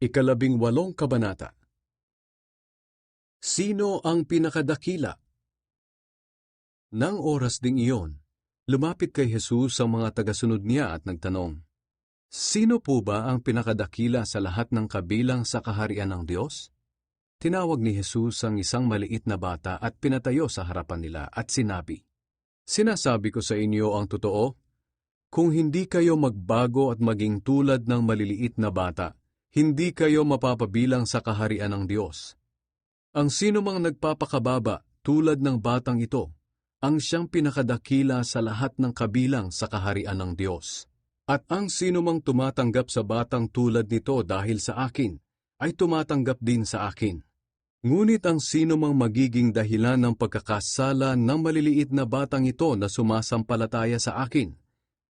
Ikalabing-walong kabanata. Sino ang pinakadakila? Nang oras ding iyon, lumapit kay Jesus ang mga tagasunod niya at nagtanong, "Sino po ba ang pinakadakila sa lahat ng kabilang sa kaharian ng Diyos?" Tinawag ni Jesus ang isang maliit na bata at pinatayo sa harapan nila at sinabi, "Sinasabi ko sa inyo ang totoo, kung hindi kayo magbago at maging tulad ng maliliit na bata, hindi kayo mapapabilang sa kaharian ng Diyos. Ang sino mang nagpapakababa tulad ng batang ito, ang siyang pinakadakila sa lahat ng kabilang sa kaharian ng Diyos. At ang sino mang tumatanggap sa batang tulad nito dahil sa akin, ay tumatanggap din sa akin. Ngunit ang sino mang magiging dahilan ng pagkakasala ng maliliit na batang ito na sumasampalataya sa akin,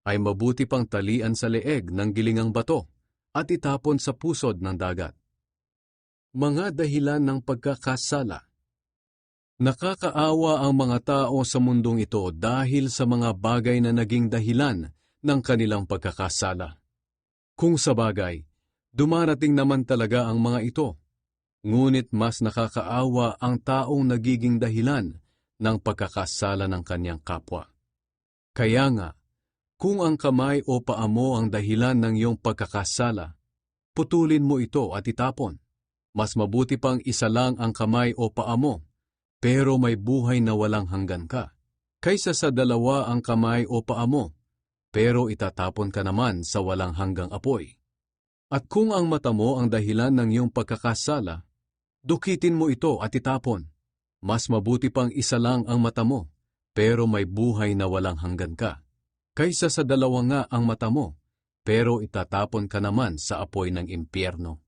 ay mabuti pang talian sa leeg ng gilingang bato at itapon sa pusod ng dagat." Mga dahilan ng pagkakasala. Nakakaawa ang mga tao sa mundong ito dahil sa mga bagay na naging dahilan ng kanilang pagkakasala. Kung sa bagay, dumarating naman talaga ang mga ito, ngunit mas nakakaawa ang taong nagiging dahilan ng pagkakasala ng kanyang kapwa. Kaya nga, kung ang kamay o paa mo ang dahilan ng iyong pagkakasala, putulin mo ito at itapon. Mas mabuti pang isa lang ang kamay o paa mo, pero may buhay na walang hanggan ka, kaysa sa dalawa ang kamay o paa mo, pero itatapon ka naman sa walang hanggang apoy. At kung ang mata mo ang dahilan ng iyong pagkakasala, dukitin mo ito at itapon. Mas mabuti pang isa lang ang mata mo, pero may buhay na walang hanggan ka, kaysa sa dalawa nga ang mata mo, pero itatapon ka naman sa apoy ng impyerno.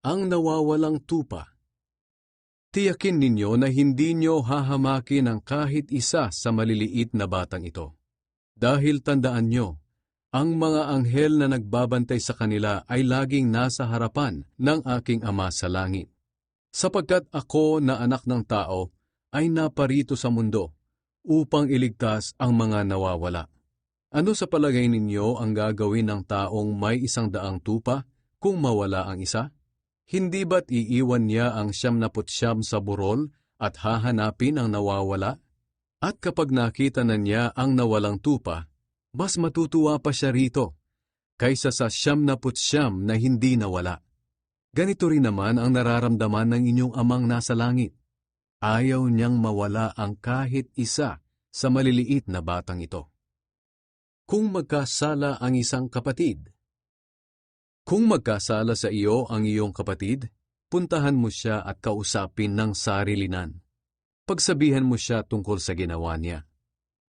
Ang nawawalang tupa. Tiyakin ninyo na hindi nyo hahamakin ang kahit isa sa maliliit na batang ito. Dahil tandaan nyo, ang mga anghel na nagbabantay sa kanila ay laging nasa harapan ng aking Ama sa langit. Sapagkat ako na anak ng tao ay naparito sa mundo upang iligtas ang mga nawawala. Ano sa palagay ninyo ang gagawin ng taong may 100 tupa kung mawala ang isa? Hindi ba't iiwan niya ang 99 sa burol at hahanapin ang nawawala? At kapag nakita na niya ang nawalang tupa, mas matutuwa pa siya rito, kaysa sa 99 na hindi nawala. Ganito rin naman ang nararamdaman ng inyong Amang nasa langit. Ayaw niyang mawala ang kahit isa sa maliliit na batang ito. Kung magkasala ang isang kapatid. Kung magkasala sa iyo ang iyong kapatid, puntahan mo siya at kausapin ng sarilinan. Pagsabihan mo siya tungkol sa ginawa niya.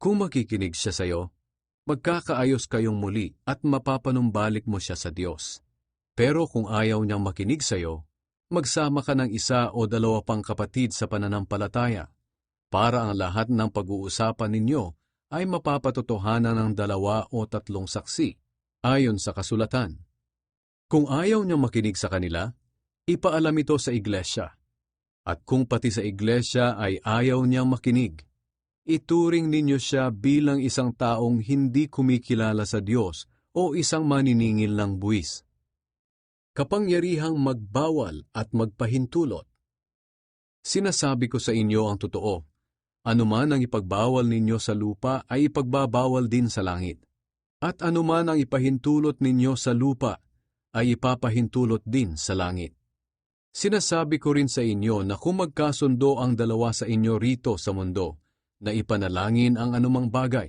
Kung makikinig siya sa iyo, magkakaayos kayong muli at mapapanumbalik mo siya sa Diyos. Pero kung ayaw niyang makinig sa iyo, magsama ka ng 1 o 2 pang kapatid sa pananampalataya, para ang lahat ng pag-uusapan ninyo ay mapapatotohanan ng 2 o 3 saksi, ayon sa kasulatan. Kung ayaw niyang makinig sa kanila, ipaalam ito sa iglesia. At kung pati sa iglesia ay ayaw niyang makinig, ituring ninyo siya bilang isang taong hindi kumikilala sa Diyos o isang maniningil ng buwis. Kapangyarihang magbawal at magpahintulot. Sinasabi ko sa inyo ang totoo, anuman ang ipagbawal ninyo sa lupa ay ipagbabawal din sa langit. At anuman ang ipahintulot ninyo sa lupa ay ipapahintulot din sa langit. Sinasabi ko rin sa inyo na kung magkasundo ang 2 sa inyo rito sa mundo na ipanalangin ang anumang bagay,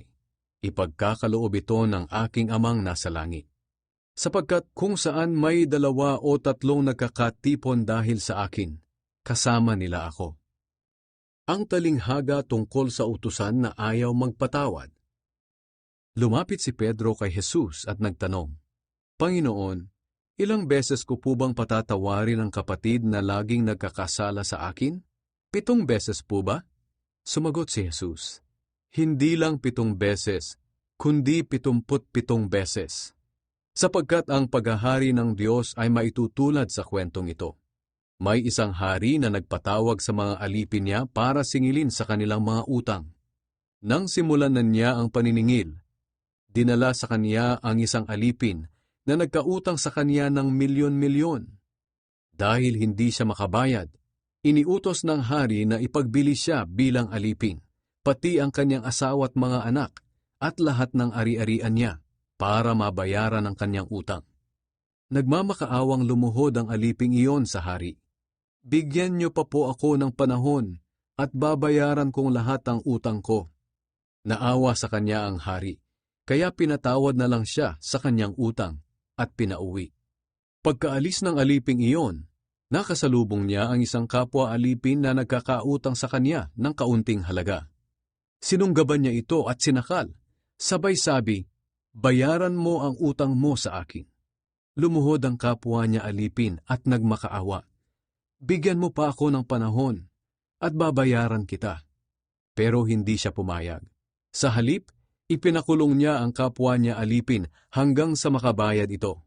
ipagkakaloob ito ng aking Amang nasa langit. Sapagkat kung saan may 2 o 3 nagkakatipon dahil sa akin, kasama nila ako. Ang talinghaga tungkol sa utusan na ayaw magpatawad. Lumapit si Pedro kay Jesus at nagtanong, "Panginoon, ilang beses ko po bang patatawarin ang kapatid na laging nagkakasala sa akin? 7 beses po ba?" Sumagot si Jesus, "Hindi lang 7 beses, kundi 77 beses. Sapagkat ang paghahari ng Diyos ay maitutulad sa kwentong ito. May isang hari na nagpatawag sa mga alipin niya para singilin sa kanilang mga utang. Nang simulan na niya ang paniningil, dinala sa kanya ang isang alipin na nagkautang sa kanya ng milyon-milyon. Dahil hindi siya makabayad, iniutos ng hari na ipagbili siya bilang alipin, pati ang kanyang asawa at mga anak, at lahat ng ari-arian niya, para mabayaran ang kanyang utang. Nagmamakaawang lumuhod ang aliping iyon sa hari. Bigyan niyo pa po ako ng panahon at babayaran kong lahat ang utang ko. Naawa sa kanya ang hari, kaya pinatawad na lang siya sa kanyang utang at pinauwi. Pagkaalis ng aliping iyon, nakasalubong niya ang isang kapwa alipin na nagkakautang sa kanya ng kaunting halaga. Sinunggaban niya ito at sinakal, sabay sabi, "Bayaran mo ang utang mo sa akin." Lumuhod ang kapwa niya alipin at nagmakaawa. "Bigyan mo pa ako ng panahon at babayaran kita." Pero hindi siya pumayag. Sa halip, ipinakulong niya ang kapwa niya alipin hanggang sa makabayad ito.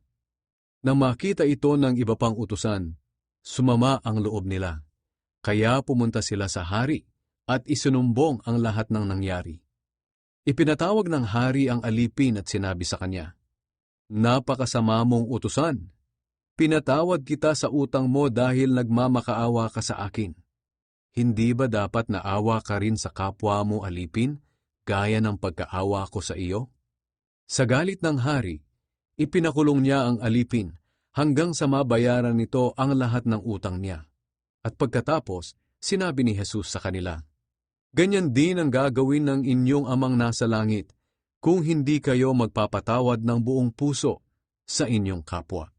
Nang makita ito ng iba pang utusan, sumama ang loob nila. Kaya pumunta sila sa hari at isinumbong ang lahat ng nangyari. Ipinatawag ng hari ang alipin at sinabi sa kanya, "Napakasama mong utusan. Pinatawad kita sa utang mo dahil nagmamakaawa ka sa akin. Hindi ba dapat naawa ka rin sa kapwa mo alipin, gaya ng pagkaawa ko sa iyo?" Sa galit ng hari, ipinakulong niya ang alipin hanggang sa mabayaran nito ang lahat ng utang niya. At pagkatapos, sinabi ni Jesus sa kanila, "Ganyan din ang gagawin ng inyong amang nasa langit kung hindi kayo magpapatawad ng buong puso sa inyong kapwa."